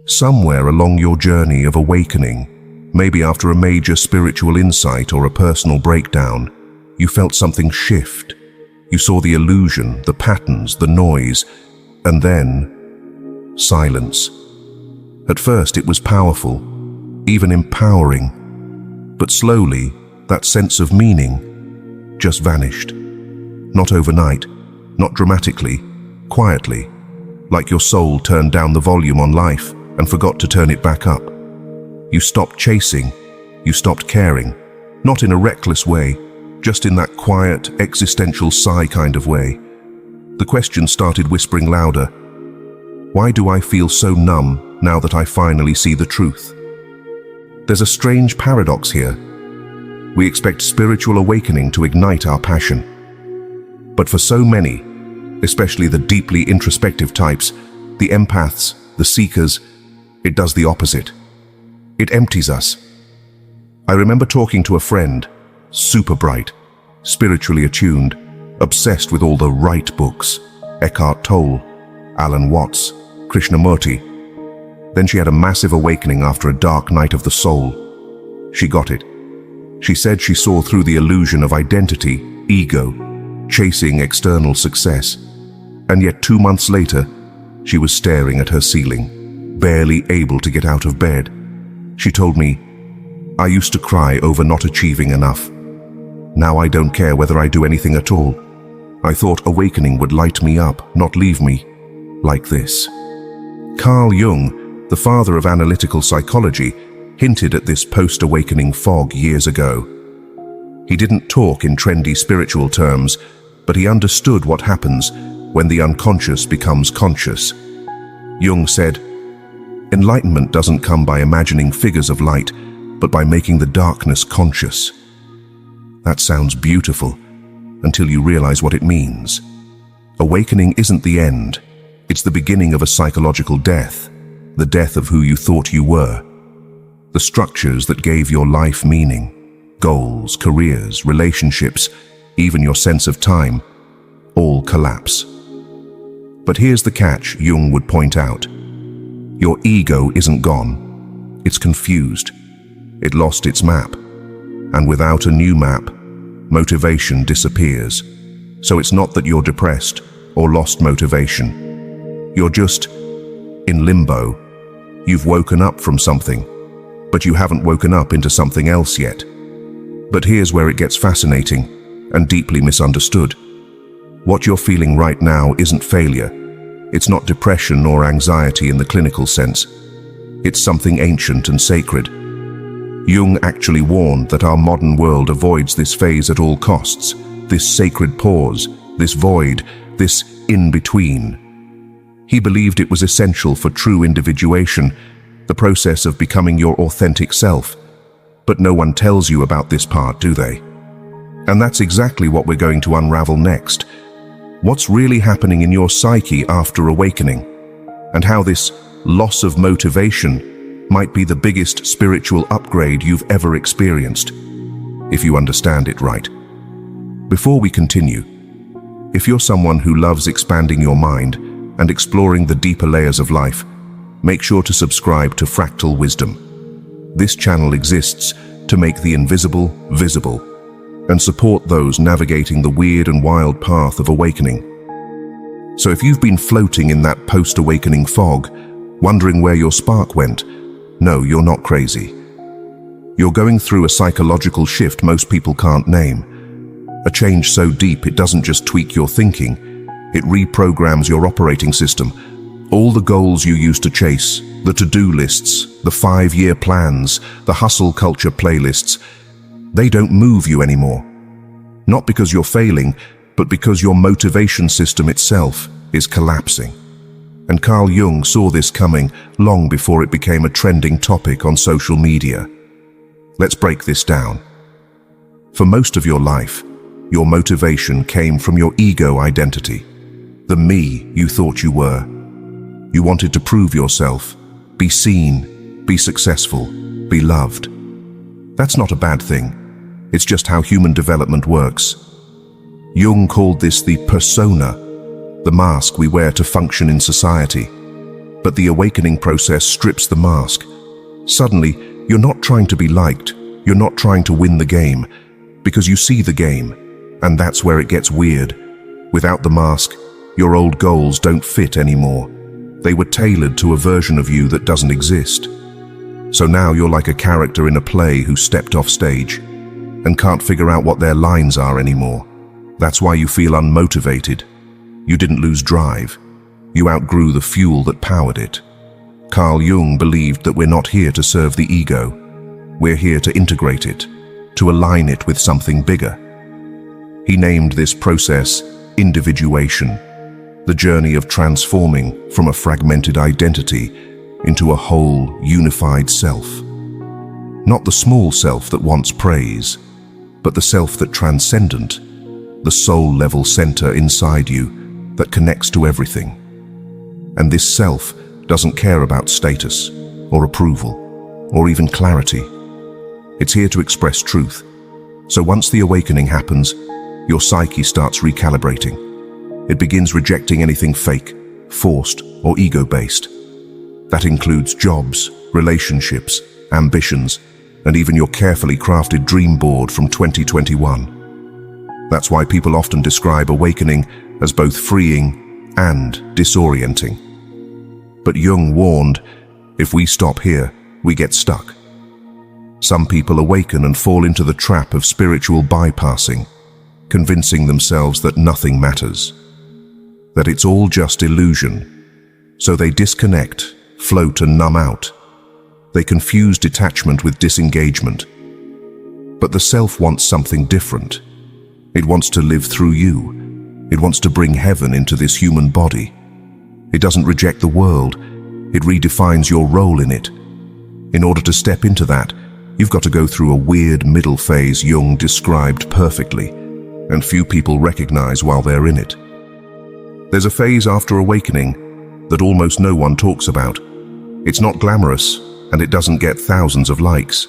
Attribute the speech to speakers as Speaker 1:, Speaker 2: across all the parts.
Speaker 1: Somewhere along your journey of awakening, maybe after a major spiritual insight or a personal breakdown, you felt something shift. You saw the illusion, the patterns, the noise, and then silence. At first it was powerful, even empowering, but slowly that sense of meaning just vanished. Not overnight, not dramatically, quietly, like your soul turned down the volume on life and forgot to turn it back up. You stopped chasing, you stopped caring, not in a reckless way, just in that quiet, existential sigh kind of way. The question started whispering louder. Why do I feel so numb now that I finally see the truth? There's a strange paradox here. We expect spiritual awakening to ignite our passion. But for so many, especially the deeply introspective types, the empaths, the seekers, it does the opposite. It empties us. I remember talking to a friend, super bright, spiritually attuned, obsessed with all the right books, Eckhart Tolle, Alan Watts, Krishnamurti. Then she had a massive awakening after a dark night of the soul. She got it. She said she saw through the illusion of identity, ego, chasing external success. And yet 2 months later, she was staring at her ceiling, barely able to get out of bed. She told me, "I used to cry over not achieving enough. Now I don't care whether I do anything at all. I thought awakening would light me up, not leave me like this." Carl Jung, the father of analytical psychology, hinted at this post-awakening fog years ago. He didn't talk in trendy spiritual terms, but he understood what happens when the unconscious becomes conscious. Jung said, "Enlightenment doesn't come by imagining figures of light, but by making the darkness conscious." That sounds beautiful, until you realize what it means. Awakening isn't the end. It's the beginning of a psychological death, the death of who you thought you were. The structures that gave your life meaning, goals, careers, relationships, even your sense of time, all collapse. But here's the catch Jung would point out. Your ego isn't gone. It's confused. It lost its map. And without a new map, motivation disappears. So it's not that you're depressed or lost motivation. You're just in limbo. You've woken up from something, but you haven't woken up into something else yet. But here's where it gets fascinating and deeply misunderstood. What you're feeling right now isn't failure. It's not depression or anxiety in the clinical sense. It's something ancient and sacred. Jung actually warned that our modern world avoids this phase at all costs, this sacred pause, this void, this in-between. He believed it was essential for true individuation, the process of becoming your authentic self. But no one tells you about this part, do they? And that's exactly what we're going to unravel next. What's really happening in your psyche after awakening, and how this loss of motivation might be the biggest spiritual upgrade you've ever experienced, if you understand it right. Before we continue, if you're someone who loves expanding your mind and exploring the deeper layers of life, make sure to subscribe to Fractal Wisdom. This channel exists to make the invisible visible and support those navigating the weird and wild path of awakening. So if you've been floating in that post-awakening fog, wondering where your spark went, no, you're not crazy. You're going through a psychological shift most people can't name. A change so deep it doesn't just tweak your thinking, it reprograms your operating system. All the goals you used to chase, the to-do lists, the 5-year plans, the hustle culture playlists, they don't move you anymore. Not because you're failing, but because your motivation system itself is collapsing. And Carl Jung saw this coming long before it became a trending topic on social media. Let's break this down. For most of your life, your motivation came from your ego identity, the me you thought you were. You wanted to prove yourself, be seen, be successful, be loved. That's not a bad thing. It's just how human development works. Jung called this the persona, the mask we wear to function in society. But the awakening process strips the mask. Suddenly, you're not trying to be liked, you're not trying to win the game, because you see the game, and that's where it gets weird. Without the mask, your old goals don't fit anymore. They were tailored to a version of you that doesn't exist. So now you're like a character in a play who stepped off stage and can't figure out what their lines are anymore. That's why you feel unmotivated. You didn't lose drive. You outgrew the fuel that powered it. Carl Jung believed that we're not here to serve the ego. We're here to integrate it, to align it with something bigger. He named this process individuation, the journey of transforming from a fragmented identity into a whole, unified self. Not the small self that wants praise, but the self that transcendent, the soul-level center inside you that connects to everything. And this self doesn't care about status or approval or even clarity. It's here to express truth. So once the awakening happens, your psyche starts recalibrating. It begins rejecting anything fake, forced, or ego-based. That includes jobs, relationships, ambitions, and even your carefully crafted dream board from 2021. That's why people often describe awakening as both freeing and disorienting. But Jung warned, if we stop here, we get stuck. Some people awaken and fall into the trap of spiritual bypassing, convincing themselves that nothing matters, that it's all just illusion. So they disconnect, float and numb out. They confuse detachment with disengagement. But the self wants something different. It wants to live through you. It wants to bring heaven into this human body. It doesn't reject the world. It redefines your role in it. In order to step into that, you've got to go through a weird middle phase Jung described perfectly, and few people recognize while they're in it. There's a phase after awakening that almost no one talks about. It's not glamorous, and it doesn't get thousands of likes.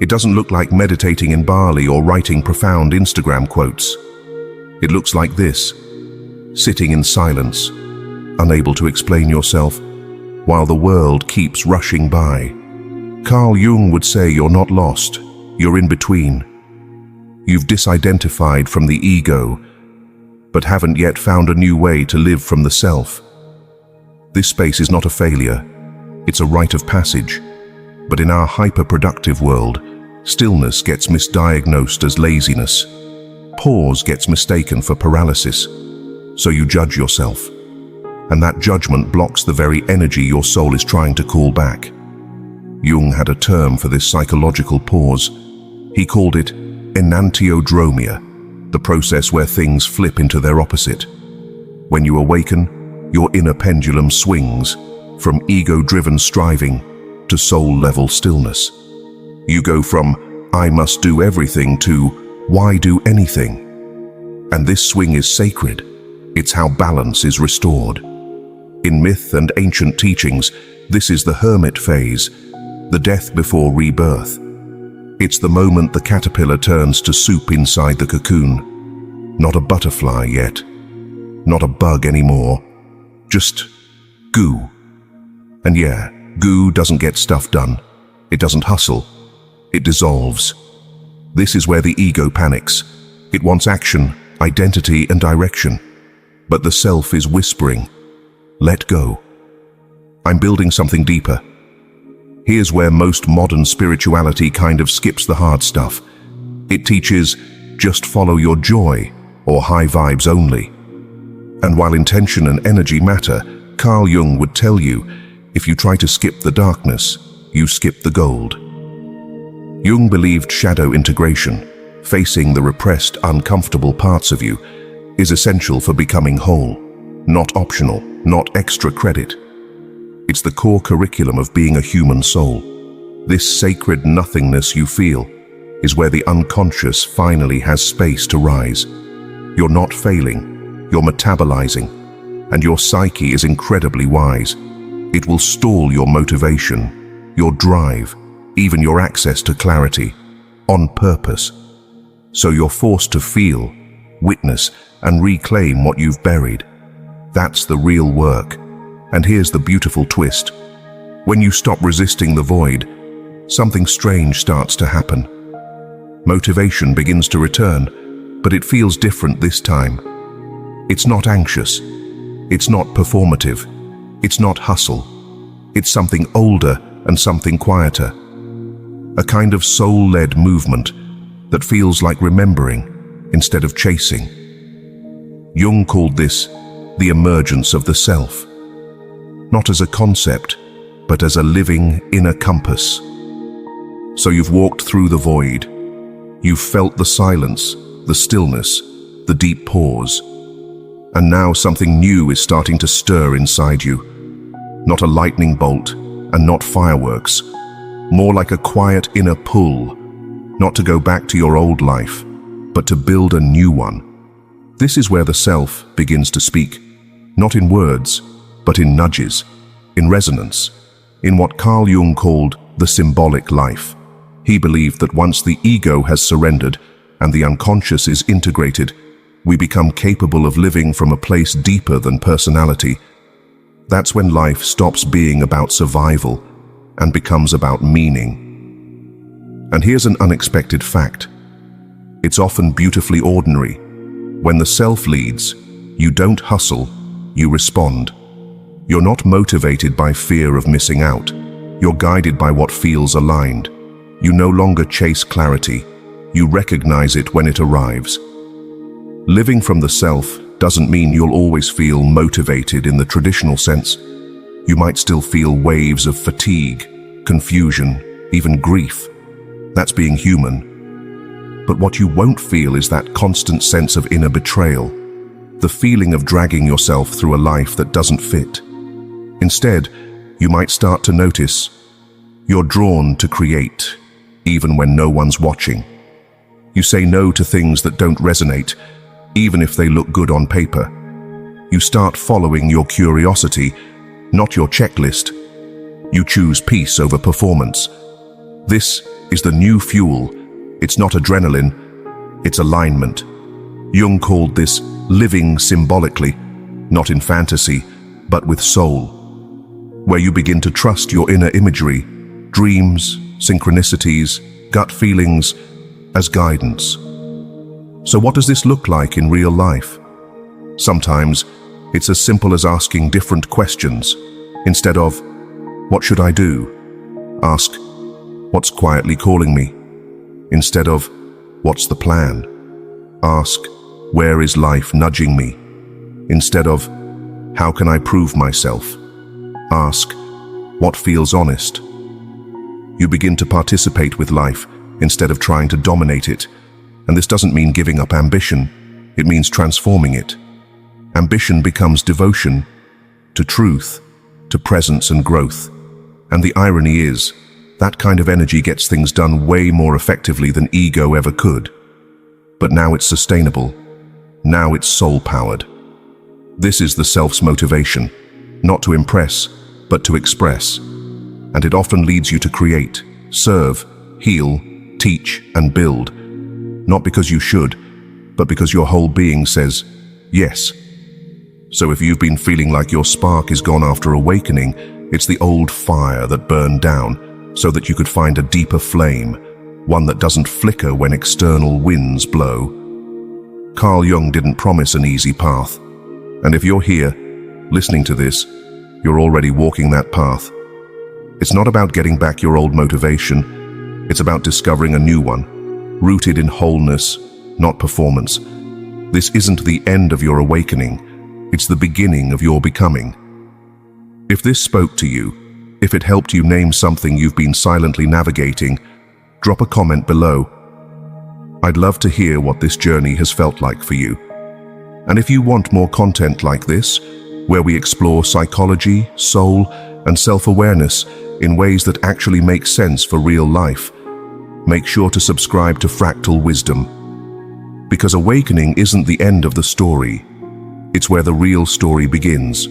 Speaker 1: It doesn't look like meditating in Bali or writing profound Instagram quotes. It looks like this: sitting in silence, unable to explain yourself, while the world keeps rushing by. Carl Jung would say you're not lost, you're in between. You've disidentified from the ego, but haven't yet found a new way to live from the self. This space is not a failure, it's a rite of passage. But in our hyper-productive world, stillness gets misdiagnosed as laziness. Pause gets mistaken for paralysis. So you judge yourself. And that judgment blocks the very energy your soul is trying to call back. Jung had a term for this psychological pause. He called it enantiodromia, the process where things flip into their opposite. When you awaken, your inner pendulum swings from ego-driven striving to soul-level stillness. You go from, I must do everything, to, why do anything? And this swing is sacred. It's how balance is restored. In myth and ancient teachings, this is the hermit phase, the death before rebirth. It's the moment the caterpillar turns to soup inside the cocoon. Not a butterfly yet. Not a bug anymore. Just goo. And yeah, goo doesn't get stuff done. It doesn't hustle. It dissolves. This is where the ego panics. It wants action, identity, and direction. But the self is whispering, let go. I'm building something deeper. Here's where most modern spirituality kind of skips the hard stuff. It teaches, just follow your joy, or high vibes only. And while intention and energy matter, Carl Jung would tell you, if you try to skip the darkness, you skip the gold. Jung believed shadow integration, facing the repressed, uncomfortable parts of you, is essential for becoming whole, not optional, not extra credit. It's the core curriculum of being a human soul. This sacred nothingness you feel is where the unconscious finally has space to rise. You're not failing, you're metabolizing, and your psyche is incredibly wise. It will stall your motivation, your drive, even your access to clarity, on purpose. So you're forced to feel, witness, and reclaim what you've buried. That's the real work. And here's the beautiful twist. When you stop resisting the void, something strange starts to happen. Motivation begins to return, but it feels different this time. It's not anxious. It's not performative. It's not hustle. It's something older and something quieter. A kind of soul-led movement that feels like remembering instead of chasing. Jung called this the emergence of the self. Not as a concept, but as a living inner compass. So you've walked through the void. You've felt the silence, the stillness, the deep pause. And now something new is starting to stir inside you. Not a lightning bolt and not fireworks. More like a quiet inner pull. Not to go back to your old life, but to build a new one. This is where the self begins to speak. Not in words, but in nudges, in resonance, in what Carl Jung called the symbolic life. He believed that once the ego has surrendered and the unconscious is integrated, we become capable of living from a place deeper than personality. That's when life stops being about survival and becomes about meaning. And here's an unexpected fact. It's often beautifully ordinary. When the self leads, you don't hustle, you respond. You're not motivated by fear of missing out. You're guided by what feels aligned. You no longer chase clarity. You recognize it when it arrives. Living from the self doesn't mean you'll always feel motivated in the traditional sense. You might still feel waves of fatigue, confusion, even grief. That's being human. But what you won't feel is that constant sense of inner betrayal, the feeling of dragging yourself through a life that doesn't fit. Instead, you might start to notice you're drawn to create, even when no one's watching. You say no to things that don't resonate, even if they look good on paper. You start following your curiosity, not your checklist. You choose peace over performance. This is the new fuel. It's not adrenaline, it's alignment. Jung called this living symbolically, not in fantasy, but with soul, where you begin to trust your inner imagery, dreams, synchronicities, gut feelings, as guidance. So what does this look like in real life? Sometimes it's as simple as asking different questions. Instead of, what should I do? Ask, what's quietly calling me? Instead of, what's the plan? Ask, where is life nudging me? Instead of, how can I prove myself? Ask, what feels honest? You begin to participate with life instead of trying to dominate it. And this doesn't mean giving up ambition, it means transforming it. Ambition becomes devotion to truth, to presence and growth. And the irony is, that kind of energy gets things done way more effectively than ego ever could. But now it's sustainable. Now it's soul-powered. This is the self's motivation, not to impress, but to express. And it often leads you to create, serve, heal, teach, and build. Not because you should, but because your whole being says, yes. So if you've been feeling like your spark is gone after awakening, it's the old fire that burned down so that you could find a deeper flame, one that doesn't flicker when external winds blow. Carl Jung didn't promise an easy path. And if you're here, listening to this, you're already walking that path. It's not about getting back your old motivation. It's about discovering a new one, rooted in wholeness, not performance. This isn't the end of your awakening. It's the beginning of your becoming. If this spoke to you, if it helped you name something you've been silently navigating, drop a comment below. I'd love to hear what this journey has felt like for you. And if you want more content like this, where we explore psychology, soul, and self-awareness in ways that actually make sense for real life, make sure to subscribe to Fractal Wisdom. Because awakening isn't the end of the story. It's where the real story begins.